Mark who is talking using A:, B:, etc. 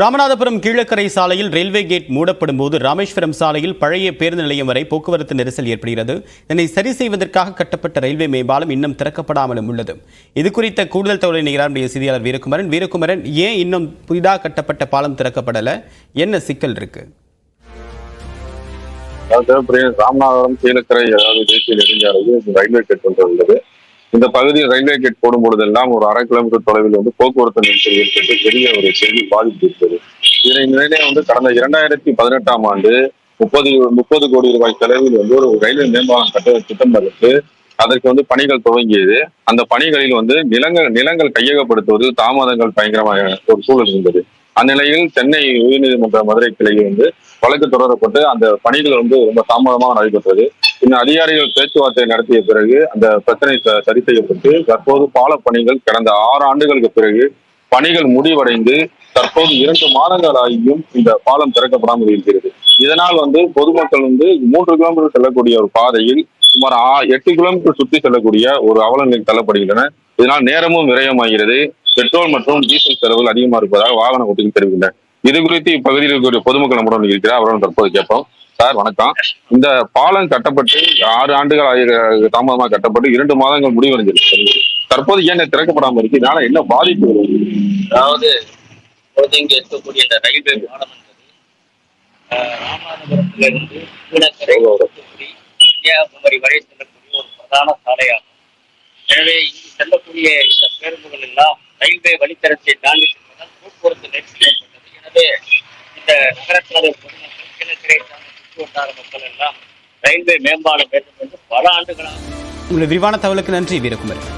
A: ராமநாதபுரம் கீழக்கரை சாலையில் railway gate மூடப்படும் போது ராமேஸ்வரம் சாலையில் பழைய பேருந்து நிலையம் வரை போக்குவரத்து நெரிசல் ஏற்படுகிறது. இதனை சரி செய்வதற்காக கட்டப்பட்ட ரயில்வே மேம்பாலம் இன்னும் திறக்கப்படாமலும் உள்ளது. இது குறித்த கூடுதல் தகவலை நம்முடைய செய்தியாளர் வீரகுமரன், ஏன் இன்னும் புதிதாக கட்டப்பட்ட பாலம் திறக்கப்படல? என்ன சிக்கல் இருக்கு?
B: ராமநாதபுரம் கீழக்கரை தேசிய நெடுஞ்சாலையில் ரயில்வே கேட் ஒன்று உள்ளது. இந்த பகுதியில் ரயில்வே கேட் போடும் பொழுதெல்லாம் ஒரு 1/2 கிலோமீட்டர் தொலைவில் போக்குவரத்து நெரிசல் ஏற்பட்டு பெரிய ஒரு செய்தி பாதிப்பு இருக்கிறது. இதனை நிலையிலே கடந்த 2018ஆம் ஆண்டு 30 கோடி ரூபாய் செலவில் ஒரு ரயில்வே மேம்பாலம் கட்ட திட்டம் வகுத்து அதற்கு பணிகள் துவங்கியது. அந்த பணிகளில் நிலங்கள் கையகப்படுத்துவதில் தாமதங்கள் பயங்கரமாக ஒரு சூழல் இருந்தது. அந்நிலையில் சென்னை உயர்நீதிமன்ற மதுரை கிளையில் வழக்கு தொடரப்பட்டு அந்த பணிகள் ரொம்ப தாமதமாக நடைபெற்றது. பின்னர் அதிகாரிகள் பேச்சுவார்த்தை நடத்திய பிறகு அந்த பிரச்சனை சரி செய்யப்பட்டு தற்போது பால பணிகள் கடந்த 6 ஆண்டுகளுக்கு பிறகு பணிகள் முடிவடைந்து தற்போது 2 மாதங்கள் ஆகியும் இந்த பாலம் திறக்கப்படாமல் இருக்கிறது. இதனால் பொதுமக்கள் 3 கிலோமீட்டர் செல்லக்கூடிய ஒரு பாதையில் சுமார் 8 கிலோமீட்டர் சுற்றி செல்லக்கூடிய ஒரு அவலநிலைக்கு தள்ளப்படுகின்றன. இதனால் நேரமும் விரயமாகிறது. பெட்ரோல் மற்றும் டீசல் செலவுகள் அதிகமா இருப்பதாக வாகன ஓட்டிகள் தெரிவிக்கின்றனர். இது குறித்து இப்பகுதியில் இருக்கக்கூடிய பொதுமக்கள் நம்முடன் இருக்கிறார். அவருடன் தற்போது கேட்போம். சார் வணக்கம். இந்த பாலம் கட்டப்பட்டு 6 ஆண்டுகள் தாமதமாக கட்டப்பட்டு 2 மாதங்கள் முடிவடைஞ்சிருக்கு. தற்போது ஏன் திறக்கப்படாமல் இருக்கு? இதனால என்ன பாதிப்பு வருது?
C: அதாவது இங்க இருக்கக்கூடிய இந்த ரயில்வே பாலம் ராமநாதபுரத்திலிருந்து கீழக்கரை கன்னியாகுமரி வரை செல்லக்கூடிய ஒரு பிரதான சாலையாகும். எனவே இங்கு செல்லக்கூடிய இந்த பேருந்துகள் எல்லாம் ரயில்வே வழித்தடத்தை தாண்டி செல்வதால் போக்குவரத்து நெரிசல் ஏற்பட்டது. எனவே இந்த நகரசாலை பொதுமக்கள் கீழக்கரை சார்ந்த சுற்று வட்டார மக்கள் எல்லாம் ரயில்வே மேம்பாலம் வேண்டும் என்று பல ஆண்டுகளாக.
A: உங்களுடைய விரிவான தகவலுக்கு நன்றி வீரகுமரன்.